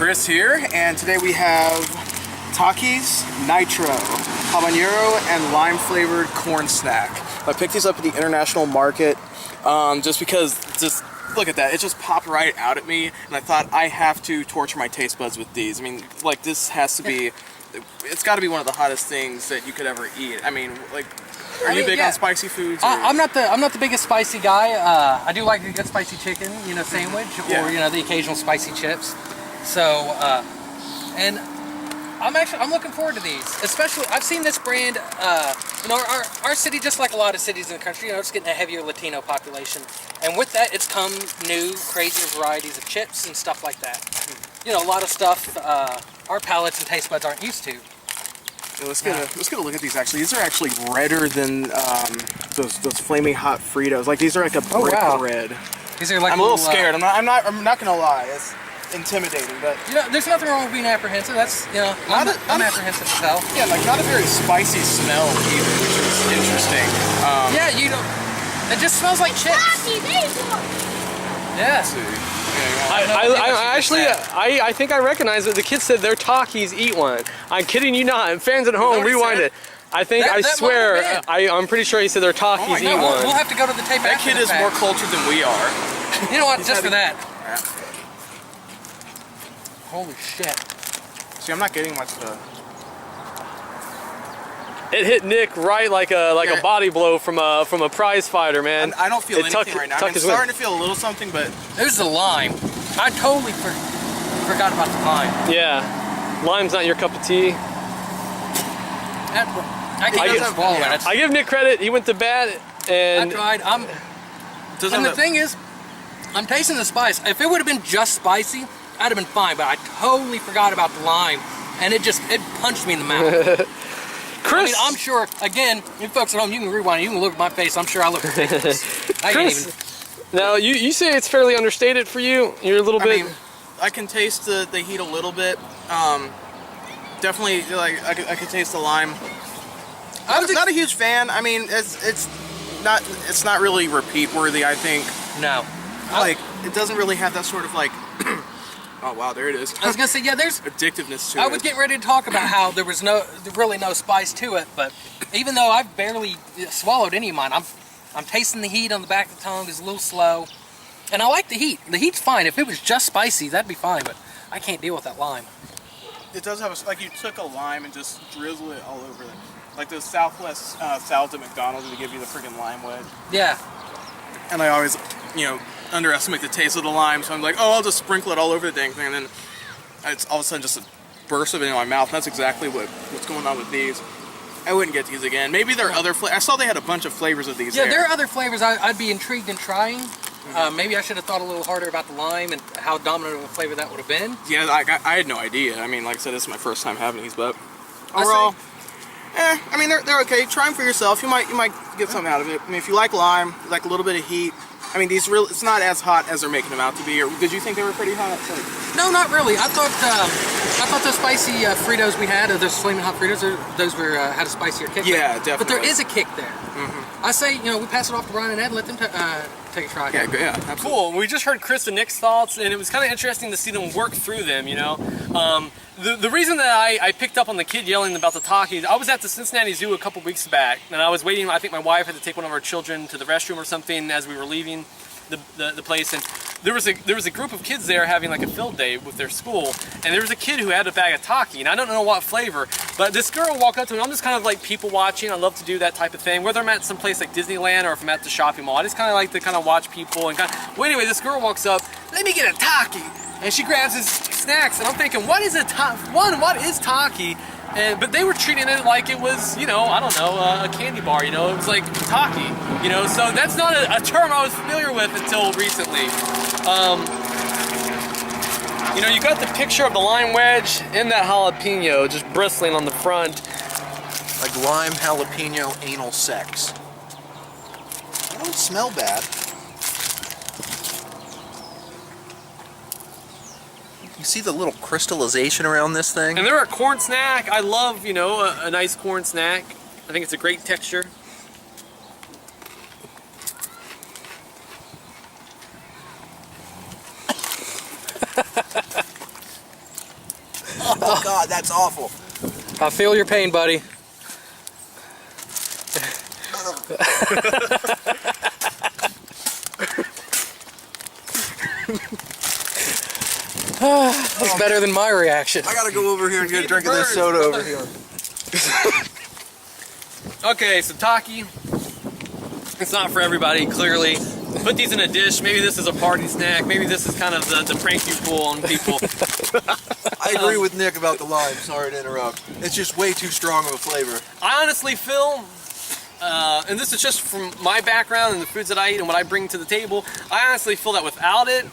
Chris here, and today we have Takis Nitro Habanero and lime flavored corn snack. I picked these up at the international market just because, just look at that, it just popped right out at me, and I thought I have to torture my taste buds with these. I mean, like, this has to be, it's got to be one of the hottest things that you could ever eat. I mean, like, are you big on spicy foods? I'm not the biggest spicy guy. I do like a good spicy chicken, sandwich, or the occasional spicy chips. So, and I'm looking forward to these. Especially, I've seen this brand. Our city, just like a lot of cities in the country, it's getting a heavier Latino population, and with that, it's come new, crazier varieties of chips and stuff like that. A lot of stuff our palates and taste buds aren't used to. Yeah, let's get a look at these. Actually, these are actually redder than those flaming hot Fritos. Like, these are like a brick red. These are like I'm a little scared. I'm not gonna lie. It's intimidating, but there's nothing wrong with being apprehensive. That's I'm apprehensive as hell. Yeah, like not a very spicy smell either, which is interesting. Yeah, it just smells like chips. Yeah. Let's see. I think I recognize it. The kid said they're Takis, eat one. I'm kidding you not. Fans at home, rewind it. I swear, I'm pretty sure he said they're Takis, eat one. We'll have to go to the tape. That kid is more cultured than we are. You know what? Just for that. Holy shit. See, I'm not getting much of the... It hit Nick right like a body blow from a prize fighter, man. I don't feel anything right now. I'm starting to feel a little something, but... There's the lime. I totally forgot about the lime. Yeah. Lime's not your cup of tea. I give Nick credit. He went to bat, and... I tried. And the thing is, I'm tasting the spice. If it would have been just spicy, I'd have been fine, but I totally forgot about the lime, and it punched me in the mouth. Chris, I'm sure, again, you folks at home, you can rewind, you can look at my face, I'm sure I look ridiculous. Chris, now you say it's fairly understated for you. You're a little bit... I can taste the heat a little bit. Definitely, like, I can taste the lime. I'm not a huge fan. I mean, it's not really repeat worthy, I think. No. Like, it doesn't really have that sort of, like... Oh wow, there it is. I was gonna say, yeah, there's addictiveness to it. I was getting ready to talk about how there was really no spice to it, but even though I've barely swallowed any of mine, I'm tasting the heat on the back of the tongue. It's a little slow, and I like the heat. The heat's fine. If it was just spicy, that'd be fine, but I can't deal with that lime. It does have like you took a lime and just drizzle it all over like those Southwest salads at McDonald's, they give you the freaking lime wedge. Yeah. And I always, underestimate the taste of the lime, so I'm like, oh, I'll just sprinkle it all over the dang thing, and then it's all of a sudden just a burst of it in my mouth. And that's exactly what's going on with these. I wouldn't get these again. Maybe there are other flavors. I saw they had a bunch of flavors of these. Yeah, there are other flavors I'd be intrigued in trying. Maybe I should have thought a little harder about the lime and how dominant of a flavor that would have been. Yeah, I had no idea. I mean, like I said, this is my first time having these, but overall, I mean, they're okay. Try them for yourself. You might get something out of it. I mean, if you like lime, you like a little bit of heat. I mean, it's not as hot as they're making them out to be. Or did you think they were pretty hot? No, not really. I thought those spicy Fritos we had, those flaming hot Fritos, those had a spicier kick. Yeah, there. definitely. But there is a kick there. I say, we pass it off to Brian and Ed and let them take a try. Yeah, absolutely. Cool. We just heard Chris and Nick's thoughts, and it was kind of interesting to see them work through them. The reason that I picked up on the kid yelling about the Takis, I was at the Cincinnati Zoo a couple weeks back, and I was waiting. I think my wife had to take one of our children to the restroom or something as we were leaving the place, and there was a group of kids there having like a field day with their school, and there was a kid who had a bag of Takis, and I don't know what flavor, but this girl walked up to me. I'm just kind of like people watching. I love to do that type of thing, whether I'm at some place like Disneyland or if I'm at the shopping mall. I just kind of like to kind of watch people and well, anyway, this girl walks up, let me get a Taki, and she grabs his snacks, and I'm thinking, what is Taki? But they were treating it like it was, I don't know, a candy bar, it was like Taki, so that's not a term I was familiar with until recently. You got the picture of the lime wedge and that jalapeno just bristling on the front. Like lime jalapeno anal sex. They don't smell bad. You see the little crystallization around this thing? And they're a corn snack. I love, a nice corn snack. I think it's a great texture. Oh God, that's awful. I feel your pain, buddy. That's better than my reaction. I gotta go over here and get a drink of this soda over here. Okay, so Taki, it's not for everybody, clearly. Put these in a dish. Maybe this is a party snack. Maybe this is kind of the prank you pull on people. I agree with Nick about the lime. Sorry to interrupt. It's just way too strong of a flavor. I honestly feel, and this is just from my background and the foods that I eat and what I bring to the table, I honestly feel that without it,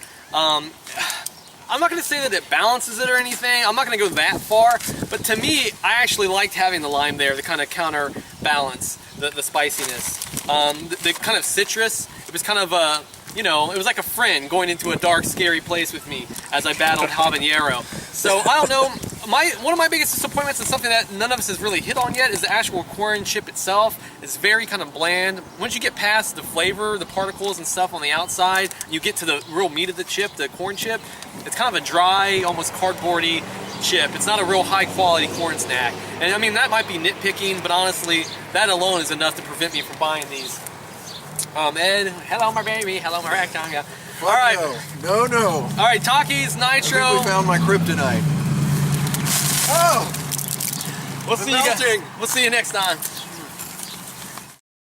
I'm not going to say that it balances it or anything. I'm not going to go that far. But to me, I actually liked having the lime there to kind of counterbalance the spiciness. The kind of citrus, it was kind of a, you know, it was like a friend going into a dark, scary place with me as I battled habanero. So I don't know. One of my biggest disappointments, and something that none of us has really hit on yet, is the actual corn chip itself. It's very kind of bland. Once you get past the flavor, the particles and stuff on the outside, you get to the real meat of the chip, the corn chip. It's kind of a dry, almost cardboardy chip. It's not a real high quality corn snack. And I mean, that might be nitpicking, but honestly, that alone is enough to prevent me from buying these. Ed, hello my baby, hello my rectangle. All right. No. All right, Takis Nitro. I think we found my kryptonite. Oh! We'll see you next time.